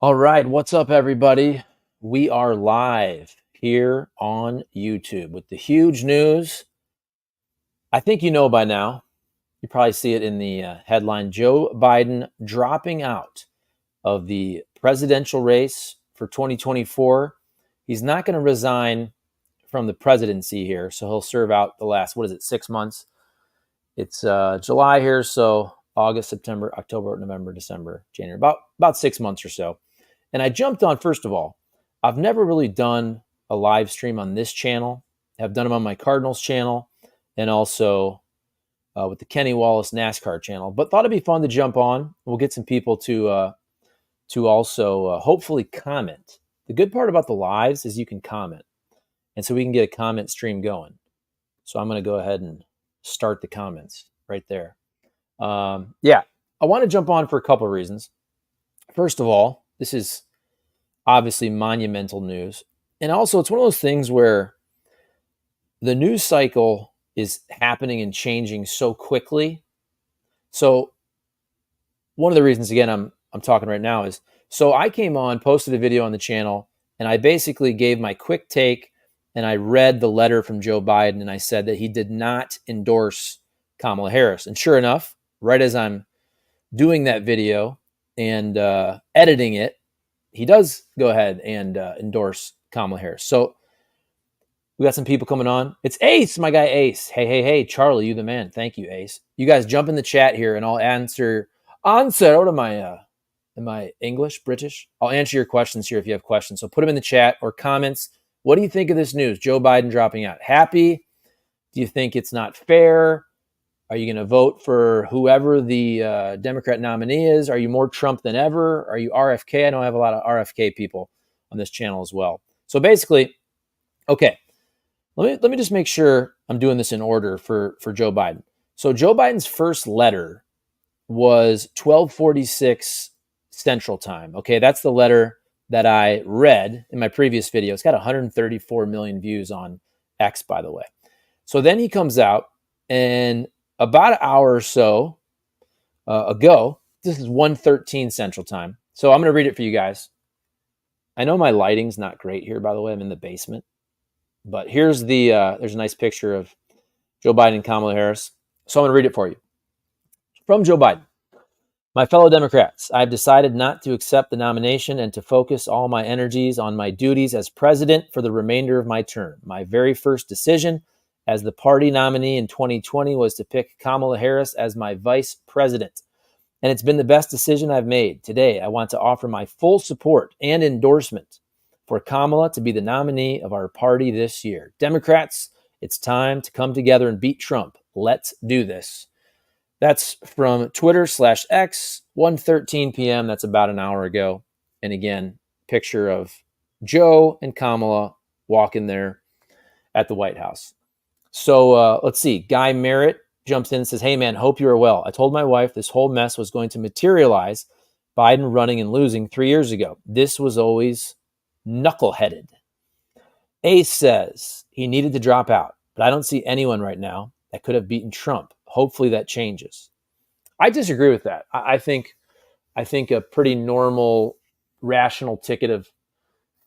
All right, what's up, everybody? We are live here on YouTube with the huge news. I think you know by now. You probably see it in the headline: Joe Biden dropping out of the presidential race for 2024. He's not going to resign from the presidency here, so he'll serve out the last, 6 months? It's July here, so August, September, October, November, December, January, about 6 months or so. And I jumped on, first of all, I've never really done a live stream on this channel. I've done them on my Cardinals channel and also with the Kenny Wallace NASCAR channel, but thought it'd be fun to jump on. We'll get some people to also hopefully comment. The good part about the lives is you can comment. And so we can get a comment stream going. So I'm going to go ahead and start the comments right there. Yeah, I want to jump on for a couple of reasons. First of all, this is obviously monumental news. And also, it's one of those things where the news cycle is happening and changing so quickly. So one of the reasons, again, I'm talking right now is, so I came on, posted a video on the channel, and I basically gave my quick take, and I read the letter from Joe Biden, and I said that he did not endorse Kamala Harris. And sure enough, right as I'm doing that video and editing it, he does go ahead and endorse Kamala Harris. So we got some people coming on. It's Ace, my guy Ace. Hey, Charlie, you the man. Thank you, Ace. You guys jump in the chat here, and I'll answer. What am I English, British? I'll answer your questions here if you have questions. So put them in the chat or comments. What do you think of this news? Joe Biden dropping out. Happy? Do you think it's not fair? Are you going to vote for whoever the Democrat nominee is? Are you more Trump than ever? Are you RFK? I know I have a lot of RFK people on this channel as well. So basically, okay, let me just make sure I'm doing this in order for Joe Biden. So Joe Biden's first letter was 12:46 Central Time. Okay, that's the letter that I read in my previous video. It's got 134 million views on X, by the way. So then he comes out, and about an hour or so ago, this is 1:13 Central Time. So I'm going to read it for you guys. I know my lighting's not great here, by the way. I'm in the basement. But here's there's a nice picture of Joe Biden and Kamala Harris. So I'm going to read it for you. From Joe Biden. My fellow Democrats, I've decided not to accept the nomination and to focus all my energies on my duties as president for the remainder of my term. My very first decision as the party nominee in 2020 was to pick Kamala Harris as my vice president. And it's been the best decision I've made. Today, I want to offer my full support and endorsement for Kamala to be the nominee of our party this year. Democrats, it's time to come together and beat Trump. Let's do this. That's from Twitter/X, 1:13 p.m. That's about an hour ago. And again, picture of Joe and Kamala walking there at the White House. So let's see. Guy Merritt jumps in and says, hey, man, hope you are well. I told my wife this whole mess was going to materialize Biden running and losing 3 years ago. This was always knuckleheaded. Ace says he needed to drop out, but I don't see anyone right now that could have beaten Trump. Hopefully that changes. I disagree with that. I think a pretty normal, rational ticket of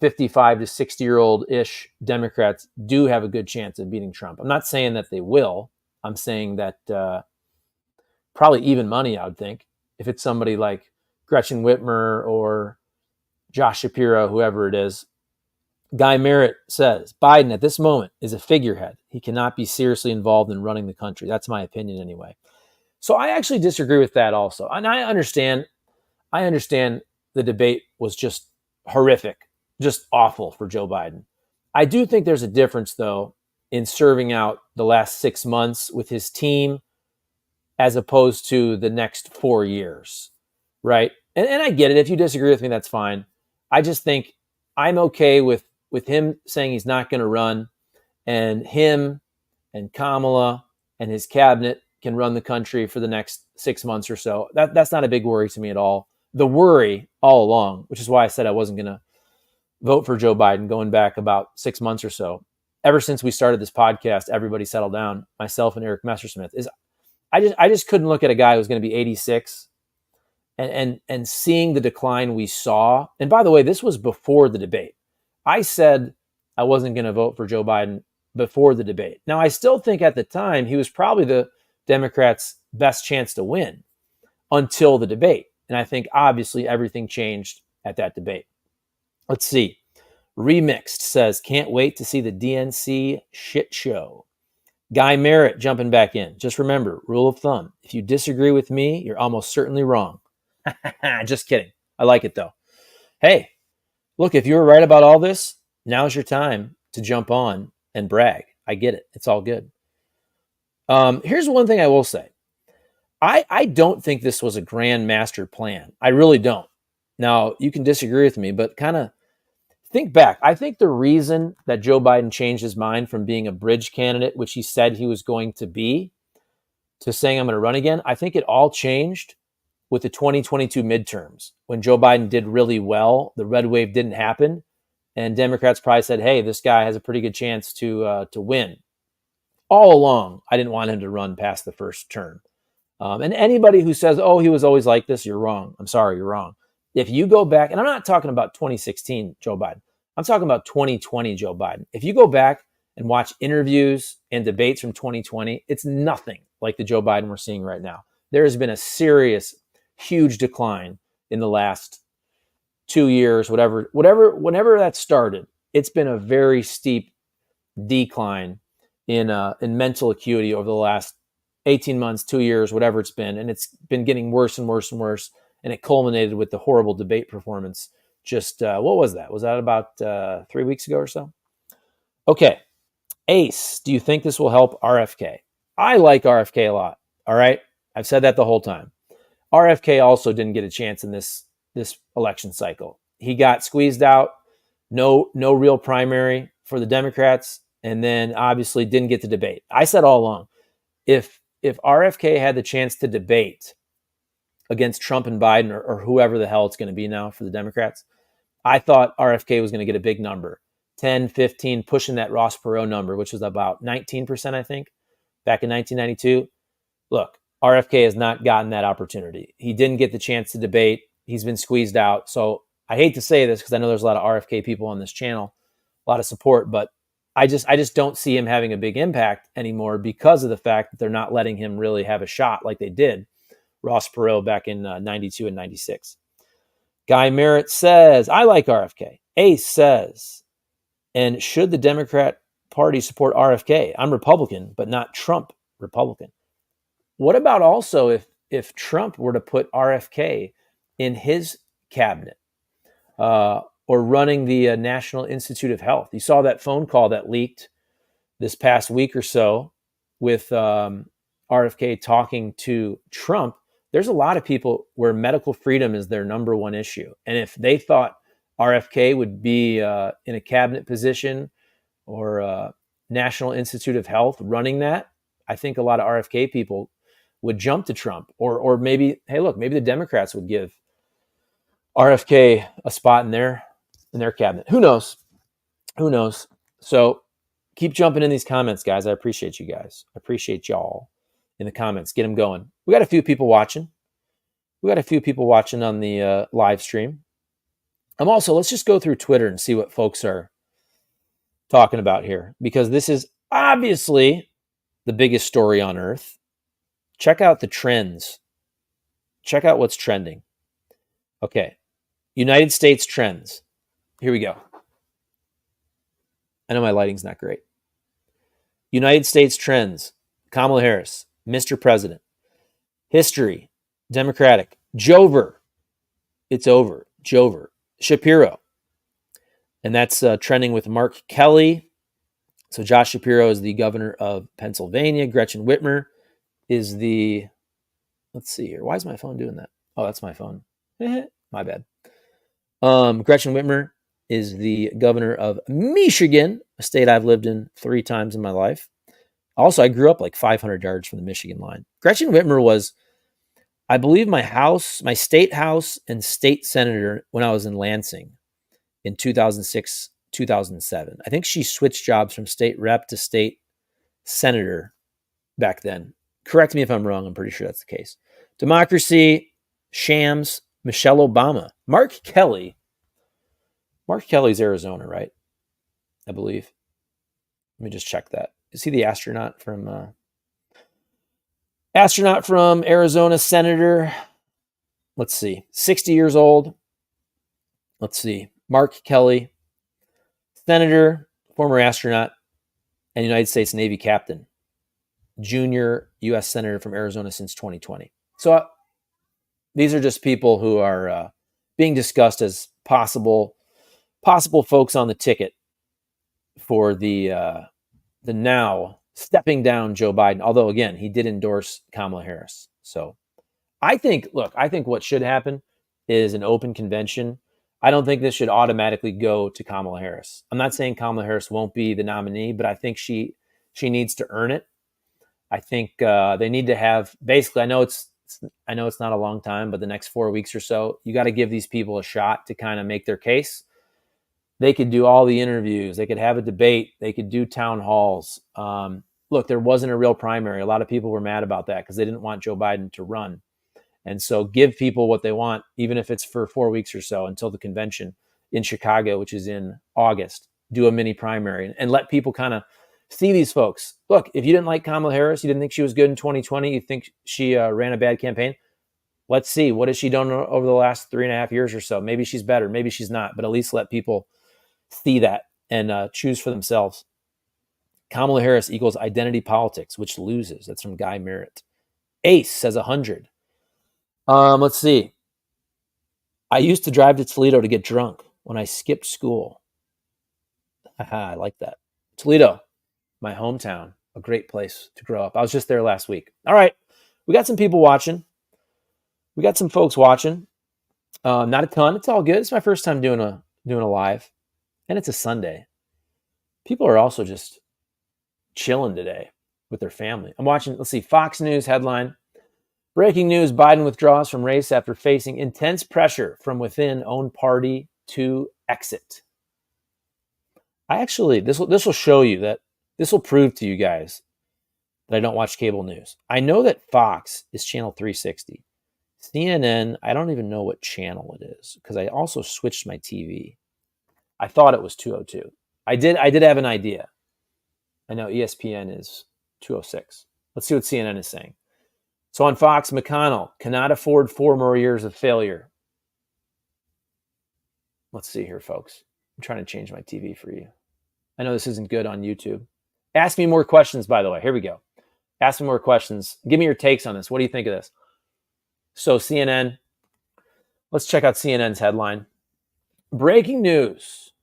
55 to 60-year-old-ish Democrats do have a good chance of beating Trump. I'm not saying that they will. I'm saying that probably even money, I would think. If it's somebody like Gretchen Whitmer or Josh Shapiro, whoever it is. Guy Merritt says, Biden at this moment is a figurehead. He cannot be seriously involved in running the country. That's my opinion anyway. So I actually disagree with that also. And I understand the debate was just horrific, just awful for Joe Biden. I do think there's a difference, though, in serving out the last 6 months with his team as opposed to the next 4 years, right? And I get it. If you disagree with me, that's fine. I just think I'm okay with him saying he's not going to run, and him and Kamala and his cabinet can run the country for the next 6 months or so. That's not a big worry to me at all. The worry all along, which is why I said I wasn't going to vote for Joe Biden going back about 6 months or so. Ever since we started this podcast, everybody settled down, myself and Eric Messersmith, is I just couldn't look at a guy who's going to be 86 and seeing the decline we saw. And by the way, this was before the debate. I said I wasn't going to vote for Joe Biden before the debate. Now, I still think at the time he was probably the Democrats' best chance to win until the debate. And I think obviously everything changed at that debate. Let's see. Remixed says, can't wait to see the DNC shit show. Guy Merritt jumping back in. Just remember, rule of thumb, if you disagree with me, you're almost certainly wrong. Just kidding. I like it though. Hey, look, if you were right about all this, now's your time to jump on and brag. I get it. It's all good. Here's one thing I will say. I don't think this was a grand master plan. I really don't. Now, you can disagree with me, but kind of think back. I think the reason that Joe Biden changed his mind from being a bridge candidate, which he said he was going to be, to saying I'm going to run again, I think it all changed with the 2022 midterms. When Joe Biden did really well, the red wave didn't happen, and Democrats probably said, hey, this guy has a pretty good chance to win. All along, I didn't want him to run past the first term. And anybody who says, oh, he was always like this, you're wrong. I'm sorry, you're wrong. If you go back, and I'm not talking about 2016 Joe Biden, I'm talking about 2020 Joe Biden. If you go back and watch interviews and debates from 2020, it's nothing like the Joe Biden we're seeing right now. There has been a serious, huge decline in the last 2 years, whenever that started. It's been a very steep decline in mental acuity over the last 18 months, 2 years, whatever it's been. And it's been getting worse and worse and worse. And it culminated with the horrible debate performance. Just, what was that? Was that about 3 weeks ago or so? Okay. Ace, do you think this will help RFK? I like RFK a lot. All right. I've said that the whole time. RFK also didn't get a chance in this election cycle. He got squeezed out. No real primary for the Democrats. And then obviously didn't get to debate. I said all along, if RFK had the chance to debate against Trump and Biden or whoever the hell it's going to be now for the Democrats, I thought RFK was going to get a big number, 10, 15, pushing that Ross Perot number, which was about 19%, I think, back in 1992. Look, RFK has not gotten that opportunity. He didn't get the chance to debate. He's been squeezed out. So I hate to say this because I know there's a lot of RFK people on this channel, a lot of support, but I just don't see him having a big impact anymore because of the fact that they're not letting him really have a shot like they did Ross Perot back in 92 and 96. Guy Merritt says, I like RFK. Ace says, and should the Democrat Party support RFK? I'm Republican, but not Trump Republican. What about also if Trump were to put RFK in his cabinet or running the National Institute of Health? You saw that phone call that leaked this past week or so with RFK talking to Trump. There's a lot of people where medical freedom is their number one issue. And if they thought RFK would be in a cabinet position or National Institute of Health running that, I think a lot of RFK people would jump to Trump. Or maybe, hey, look, maybe the Democrats would give RFK a spot in their cabinet. Who knows? Who knows? So keep jumping in these comments, guys. I appreciate you guys. I appreciate y'all in the comments. Get them going. We got a few people watching. We got a few people watching on the live stream. Let's just go through Twitter and see what folks are talking about here, because this is obviously the biggest story on earth. Check out the trends. Check out what's trending. Okay. United States trends. Here we go. I know my lighting's not great. United States trends. Kamala Harris, Mr. President. History, Democratic. Jover. It's over. Jover. Shapiro. And that's trending with Mark Kelly. So Josh Shapiro is the governor of Pennsylvania. Gretchen Whitmer is the, let's see here. Why is my phone doing that? Oh, that's my phone. My bad. Gretchen Whitmer is the governor of Michigan, a state I've lived in 3 times in my life. Also, I grew up like 500 yards from the Michigan line. Gretchen Whitmer was, I believe, my state house and state senator when I was in Lansing in 2006, 2007. I think she switched jobs from state rep to state senator back then. Correct me if I'm wrong. I'm pretty sure that's the case. Democracy, Shams, Michelle Obama, Mark Kelly. Mark Kelly's Arizona, right? I believe. Let me just check that. Is he the astronaut from Arizona, senator? Let's see. 60 years old. Let's see. Mark Kelly, senator, former astronaut, and United States Navy captain, junior U.S. senator from Arizona since 2020. So these are just people who are being discussed as possible folks on the ticket for the now stepping down Joe Biden. Although again, he did endorse Kamala Harris. So I think what should happen is an open convention. I don't think this should automatically go to Kamala Harris. I'm not saying Kamala Harris won't be the nominee, but I think she needs to earn it. I think they need to have basically. I know it's not a long time, but the next 4 weeks or so, you got to give these people a shot to kind of make their case. They could do all the interviews. They could have a debate. They could do town halls. Look, there wasn't a real primary. A lot of people were mad about that because they didn't want Joe Biden to run. And so give people what they want, even if it's for 4 weeks or so until the convention in Chicago, which is in August. Do a mini primary and let people kind of see these folks. Look, if you didn't like Kamala Harris, you didn't think she was good in 2020, you think she ran a bad campaign, let's see. What has she done over the last 3.5 years or so? Maybe she's better. Maybe she's not. But at least let people see that and choose for themselves. Kamala Harris equals identity politics, which loses. That's from Guy Merritt. Ace says 100. Let's see. I used to drive to Toledo to get drunk when I skipped school. I like that. Toledo, my hometown, a great place to grow up. I was just there last week. All right. We got some people watching. We got some folks watching. Not a ton. It's all good. It's my first time doing a live, and it's a Sunday. People are also just chilling today with their family. I'm watching. Let's see. Fox News headline. Breaking news, Biden withdraws from race after facing intense pressure from within own party to exit. This will show you that this will prove to you guys that I don't watch cable news. I know that Fox is channel 360. CNN, I don't even know what channel it is because I also switched my TV. I thought it was 202. I did have an idea. I know ESPN is 206. Let's see what CNN is saying. So on Fox, McConnell cannot afford 4 more years of failure. Let's see here, folks. I'm trying to change my TV for you. I know this isn't good on YouTube. Ask me more questions, by the way. Here we go. Ask me more questions. Give me your takes on this. What do you think of this? So CNN, let's check out CNN's headline. Breaking news.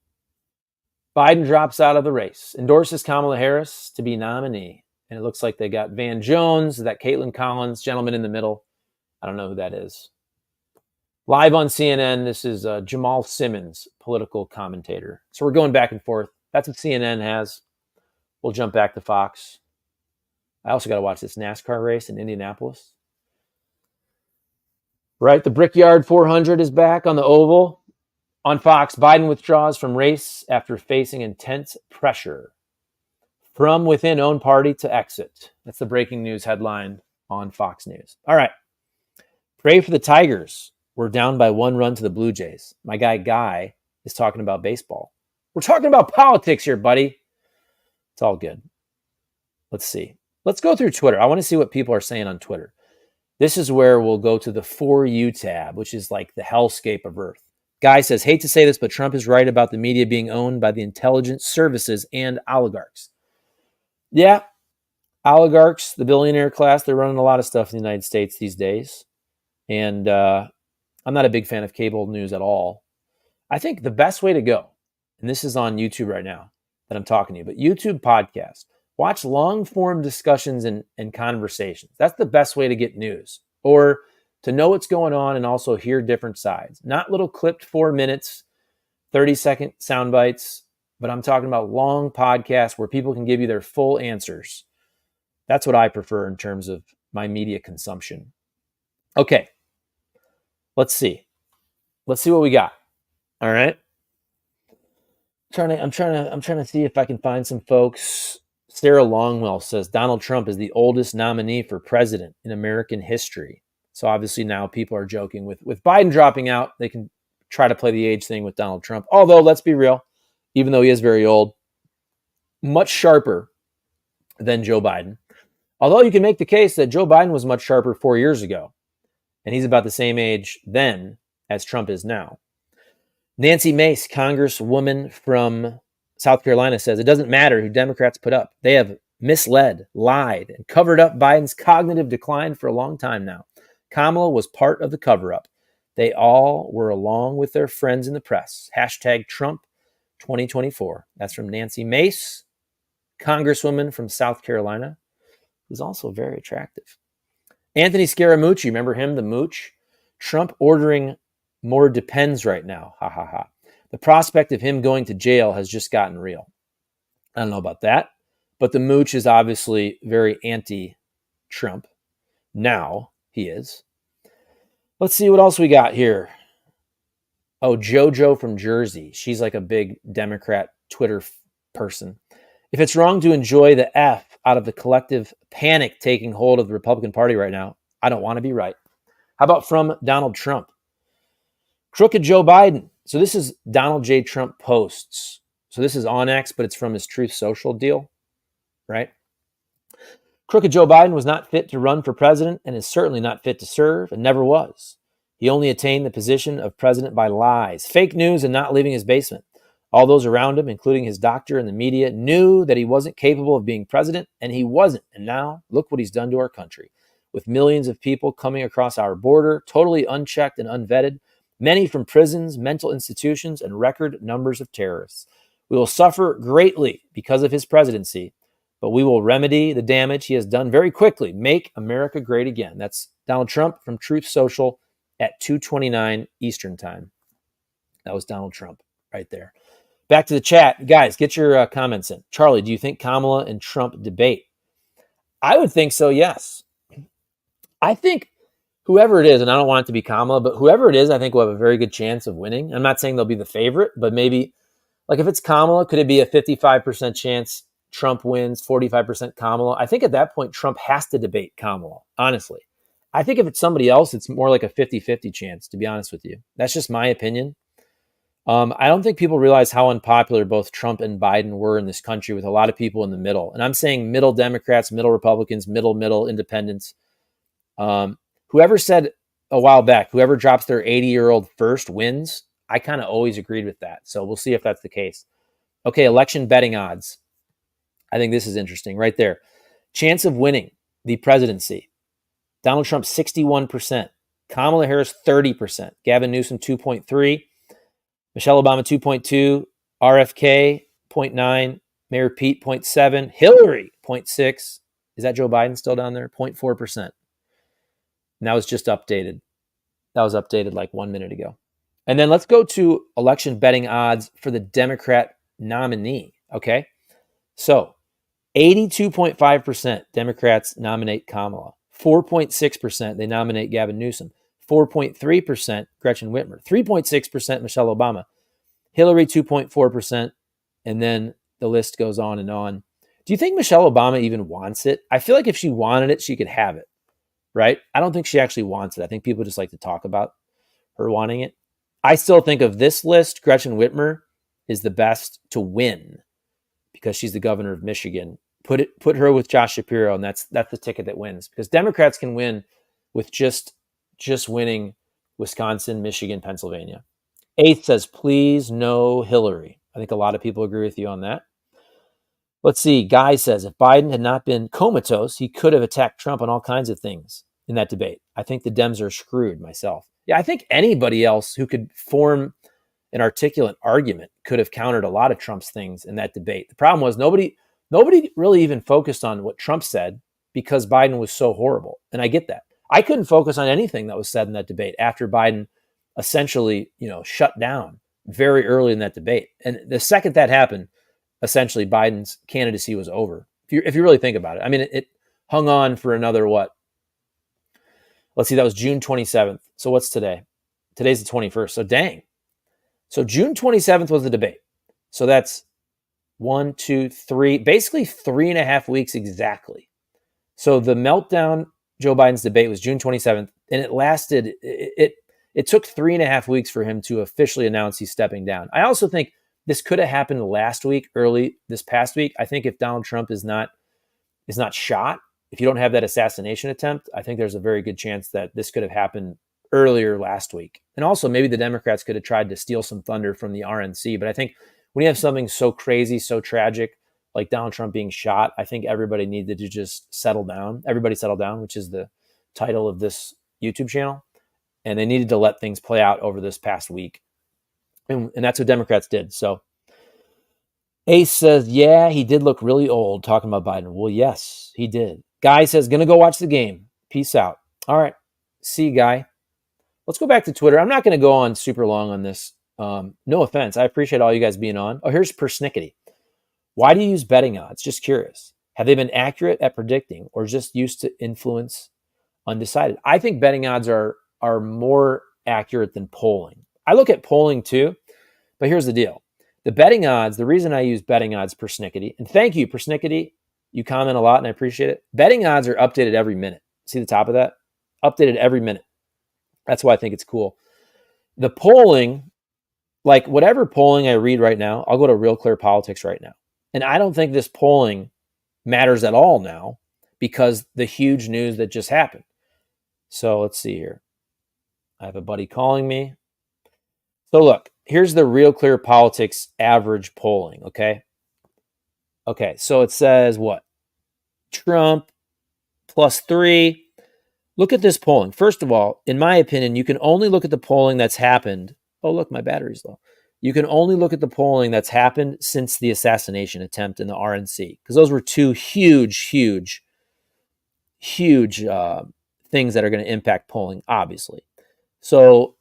Biden drops out of the race, endorses Kamala Harris to be nominee. And it looks like they got Van Jones, that Caitlin Collins, gentleman in the middle. I don't know who that is. Live on CNN, this is Jamal Simmons, political commentator. So we're going back and forth. That's what CNN has. We'll jump back to Fox. I also got to watch this NASCAR race in Indianapolis. Right, the Brickyard 400 is back on the oval. On Fox, Biden withdraws from race after facing intense pressure from within own party to exit. That's the breaking news headline on Fox News. All right. Pray for the Tigers. We're down by 1 run to the Blue Jays. My guy is talking about baseball. We're talking about politics here, buddy. It's all good. Let's see. Let's go through Twitter. I want to see what people are saying on Twitter. This is where we'll go to the For You tab, which is like the hellscape of Earth. Guy says, hate to say this, but Trump is right about the media being owned by the intelligence services and oligarchs. Yeah, oligarchs, the billionaire class, they're running a lot of stuff in the United States these days. And I'm not a big fan of cable news at all. I think the best way to go, and this is on YouTube right now that I'm talking to you, but YouTube podcast, watch long-form discussions and conversations. That's the best way to get news or to know what's going on and also hear different sides. Not little clipped 4 minutes, 30-second sound bites, but I'm talking about long podcasts where people can give you their full answers. That's what I prefer in terms of my media consumption. Okay, let's see. Let's see what we got. All right. I'm trying to see if I can find some folks. Sarah Longwell says Donald Trump is the oldest nominee for president in American history. So obviously now people are joking with Biden dropping out. They can try to play the age thing with Donald Trump. Although, let's be real, even though he is very old, much sharper than Joe Biden. Although you can make the case that Joe Biden was much sharper 4 years ago, and he's about the same age then as Trump is now. Nancy Mace, Congresswoman from South Carolina, says it doesn't matter who Democrats put up. They have misled, lied, and covered up Biden's cognitive decline for a long time now. Kamala was part of the cover-up. They all were along with their friends in the press. Hashtag Trump 2024. That's from Nancy Mace, Congresswoman from South Carolina, who's also very attractive. Anthony Scaramucci, remember him, the mooch? Trump ordering more depends right now. Ha ha ha. The prospect of him going to jail has just gotten real. I don't know about that, but the mooch is obviously very anti-Trump. Now he is. Let's see what else we got here. Oh, JoJo from Jersey. She's like a big Democrat Twitter person. If it's wrong to enjoy the F out of the collective panic taking hold of the Republican Party right now, I don't want to be right. How about from Donald Trump? Crooked Joe Biden. So this is Donald J. Trump posts. So this is on X, but it's from his Truth Social deal, right? Crooked Joe Biden was not fit to run for president and is certainly not fit to serve and never was. He only attained the position of president by lies, fake news, and not leaving his basement. All those around him, including his doctor and the media, knew that he wasn't capable of being president, and he wasn't. And now, look what he's done to our country. With millions of people coming across our border, totally unchecked and unvetted, many from prisons, mental institutions, and record numbers of terrorists. We will suffer greatly because of his presidency, but we will remedy the damage he has done very quickly. Make America great again. That's Donald Trump from Truth Social at 2:29 Eastern Time. That was Donald Trump right there. Back to the chat. Guys, get your comments in. Charlie, do you think Kamala and Trump debate? I would think so, yes. I think whoever it is, and I don't want it to be Kamala, but whoever it is, I think will have a very good chance of winning. I'm not saying they'll be the favorite, but maybe, like if it's Kamala, could it be a 55% chance Trump wins, 45% Kamala? I think at that point, Trump has to debate Kamala, honestly. I think if it's somebody else, it's more like a 50-50 chance, to be honest with you. That's just my opinion. I don't think people realize how unpopular both Trump and Biden were in this country with a lot of people in the middle. And I'm saying middle Democrats, middle Republicans, middle independents. Whoever said a while back, whoever drops their 80-year-old first wins, I kind of always agreed with that. So we'll see if that's the case. Okay, election betting odds. I think this is interesting right there. Chance of winning the presidency. Donald Trump, 61%. Kamala Harris, 30%. Gavin Newsom, 2.3%. Michelle Obama, 2.2%. RFK, 0.9%. Mayor Pete, 0.7%. Hillary, 0.6%. Is that Joe Biden still down there? 0.4%. And that was just updated. That was updated like 1 minute ago. And then let's go to election betting odds for the Democrat nominee. Okay. So 82.5% Democrats nominate Kamala. 4.6% they nominate Gavin Newsom. 4.3% Gretchen Whitmer. 3.6% Michelle Obama. Hillary, 2.4%. And then the list goes on and on. Do you think Michelle Obama even wants it? I feel like if she wanted it, she could have it, right? I don't think she actually wants it. I think people just like to talk about her wanting it. I still think of this list, Gretchen Whitmer is the best to win because she's the governor of Michigan. Put her with Josh Shapiro, and that's the ticket that wins. Because Democrats can win with just winning Wisconsin, Michigan, Pennsylvania. Eighth says, please no Hillary. I think a lot of people agree with you on that. Let's see. Guy says, if Biden had not been comatose, he could have attacked Trump on all kinds of things in that debate. I think the Dems are screwed myself. Yeah, I think anybody else who could form an articulate argument could have countered a lot of Trump's things in that debate. The problem was nobody really even focused on what Trump said because Biden was so horrible. And I get that. I couldn't focus on anything that was said in that debate after Biden essentially, shut down very early in that debate. And the second that happened, essentially Biden's candidacy was over. If you really think about it. I mean, it hung on for another what? Let's see, that was June 27th. So what's today? Today's the 21st. So dang. So June 27th was the debate. So that's 1, 2, 3, basically 3.5 weeks exactly. So the meltdown Joe Biden's debate was June 27th, and it lasted. It took 3.5 weeks for him to officially announce he's stepping down. I also think this could have happened last week, early this past week. I think if Donald Trump is not shot, if you don't have that assassination attempt, I think there's a very good chance that this could have happened earlier last week. And also maybe the Democrats could have tried to steal some thunder from the RNC. But I think when you have something so crazy, so tragic, like Donald Trump being shot, I think everybody needed to just settle down. Everybody settle down, which is the title of this YouTube channel. And they needed to let things play out over this past week. And that's what Democrats did. So Ace says, yeah, he did look really old talking about Biden. Well, yes, he did. Guy says, going to go watch the game. Peace out. All right. See you, Guy. Let's go back to Twitter. I'm not going to go on super long on this. No offense. I appreciate all you guys being on. Oh, here's Persnickety. Why do you use betting odds? Just curious. Have they been accurate at predicting or just used to influence undecided? I think betting odds are more accurate than polling. I look at polling too, but here's the deal. The betting odds, the reason I use betting odds, Persnickety, and thank you, Persnickety. You comment a lot and I appreciate it. Betting odds are updated every minute. See the top of that? Updated every minute. That's why I think it's cool. The polling, like whatever polling I read right now, I'll go to Real Clear Politics right now. And I don't think this polling matters at all now because the huge news that just happened. So let's see here. I have a buddy calling me. So look, here's the Real Clear Politics average polling, okay? Okay, so it says what? Trump +3. Look at this polling. First of all, in my opinion, you can only look at the polling that's happened. Oh, look, my battery's low. You can only look at the polling that's happened since the assassination attempt in the RNC, because those were two huge things that are going to impact polling, obviously. So,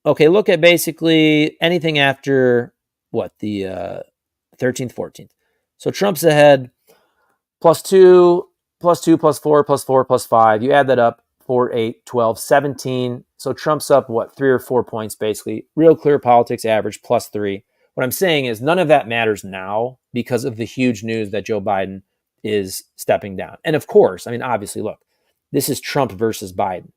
okay, look at basically anything after what, the 13th, 14th. So Trump's ahead +2, +2, +4, +4, +5. You add that up, 4, 8, 12, 17. So Trump's up, what, 3 or 4 points, basically. Real Clear Politics average +3. What I'm saying is none of that matters now because of the huge news that Joe Biden is stepping down. And of course, I mean, obviously, look, this is Trump versus Biden.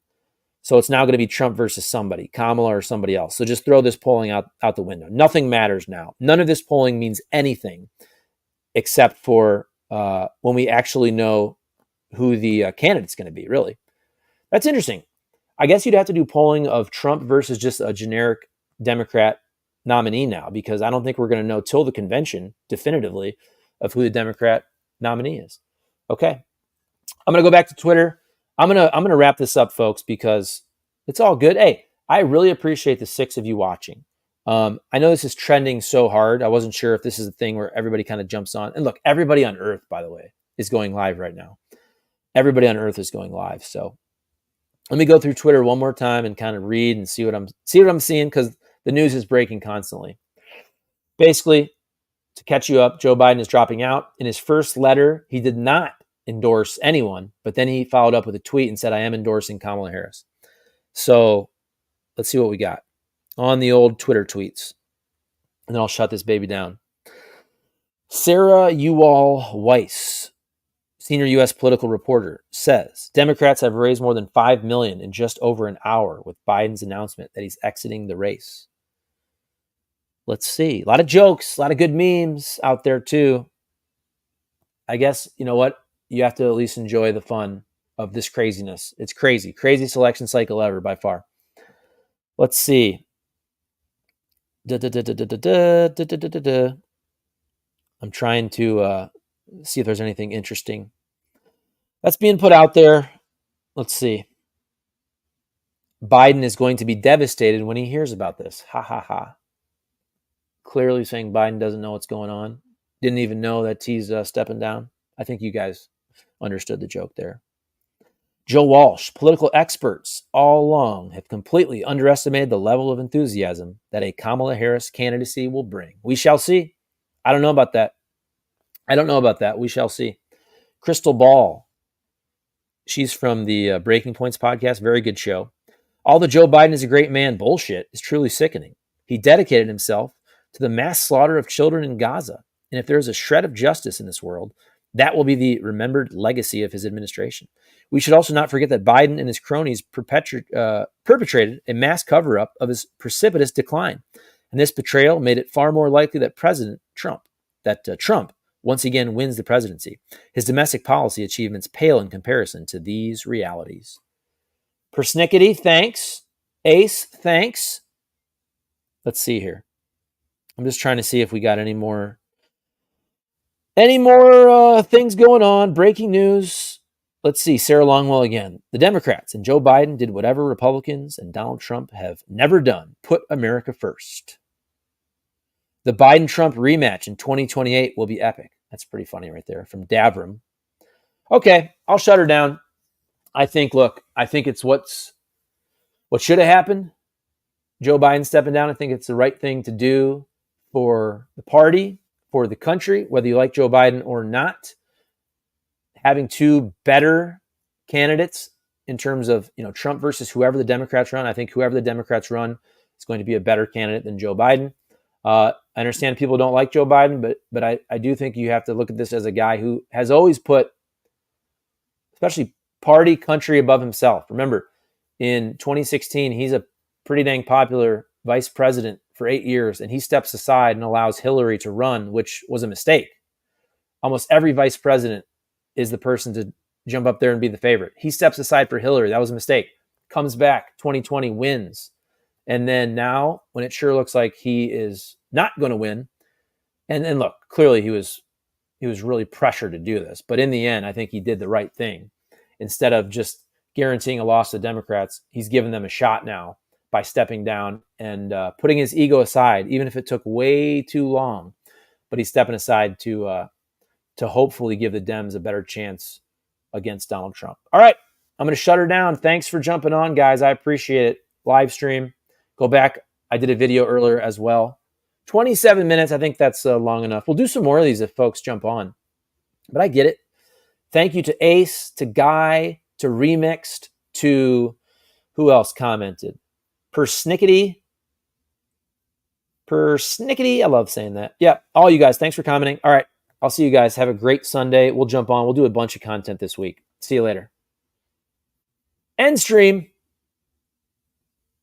So it's now going to be Trump versus somebody, Kamala or somebody else. So just throw this polling out the window. Nothing matters now. None of this polling means anything except for when we actually know who the candidate's going to be, really. That's interesting. I guess you'd have to do polling of Trump versus just a generic Democrat nominee now, because I don't think we're going to know till the convention definitively of who the Democrat nominee is. Okay. I'm going to go back to Twitter. I'm going to wrap this up, folks, because it's all good. Hey, I really appreciate the 6 of you watching. I know this is trending so hard. I wasn't sure if this is a thing where everybody kind of jumps on. And look, everybody on Earth, by the way, is going live right now. Everybody on Earth is going live. So let me go through Twitter one more time and kind of read and see what I'm seeing, because the news is breaking constantly. Basically, to catch you up, Joe Biden is dropping out. In his first letter, he did not endorse anyone, but then he followed up with a tweet and said, I am endorsing Kamala Harris. So let's see what we got on the old Twitter tweets. And then I'll shut this baby down. Sarah Ewall Weiss, senior U.S. political reporter, says Democrats have raised more than $5 million in just over an hour with Biden's announcement that he's exiting the race. Let's see. A lot of jokes, a lot of good memes out there too. I guess, you know what? You have to at least enjoy the fun of this craziness. It's crazy. Craziest election cycle ever by far. Let's see. I'm trying to see if there's anything interesting that's being put out there. Let's see. Biden is going to be devastated when he hears about this. Ha ha ha. Clearly saying Biden doesn't know what's going on. Didn't even know that he's stepping down. I think you guys understood the joke there. Joe Walsh, political experts all along have completely underestimated the level of enthusiasm that a Kamala Harris candidacy will bring. We shall see. I don't know about that. We shall see. Crystal Ball. She's from the Breaking Points podcast. Very good show. All the Joe Biden is a great man bullshit is truly sickening. He dedicated himself to the mass slaughter of children in Gaza. And if there is a shred of justice in this world, That will be the remembered legacy of his administration. We should also not forget that Biden and his cronies perpetrated a mass cover-up of his precipitous decline. And this betrayal made it far more likely that Trump once again wins the presidency. His domestic policy achievements pale in comparison to these realities. Persnickety, thanks. Ace, thanks. Let's see here. I'm just trying to see if we got any more things going on. Breaking news. Let's see. Sarah Longwell again. The Democrats and Joe Biden did whatever Republicans and Donald Trump have never done. Put America first. The Biden-Trump rematch in 2028 will be epic. That's pretty funny right there from Davram. Okay, I'll shut her down. I think it's what should have happened. Joe Biden stepping down. I think it's the right thing to do for the party, for the country, whether you like Joe Biden or not. Having two better candidates in terms of, Trump versus whoever the Democrats run. I think whoever the Democrats run is going to be a better candidate than Joe Biden. I understand people don't like Joe Biden, but I do think you have to look at this as a guy who has always put, especially party, country above himself. Remember, in 2016, he's a pretty dang popular vice president for 8 years, and he steps aside and allows Hillary to run, which was a mistake. Almost every vice president is the person to jump up there and be the favorite. He steps aside for Hillary. That was a mistake. Comes back, 2020, wins. And then now, when it sure looks like he is not going to win, and look, clearly he was really pressured to do this. But in the end, I think he did the right thing. Instead of just guaranteeing a loss to Democrats, he's given them a shot now by stepping down and putting his ego aside, even if it took way too long. But he's stepping aside to hopefully give the Dems a better chance against Donald Trump. All right, I'm going to shut her down. Thanks for jumping on, guys. I appreciate it. Live stream. Go back. I did a video earlier as well. 27 minutes. I think that's long enough. We'll do some more of these if folks jump on. But I get it. Thank you to Ace, to Guy, to Remixed, to who else commented? Persnickety. I love saying that. Yeah, all you guys. Thanks for commenting. All right. I'll see you guys. Have a great Sunday. We'll jump on. We'll do a bunch of content this week. See you later. End stream.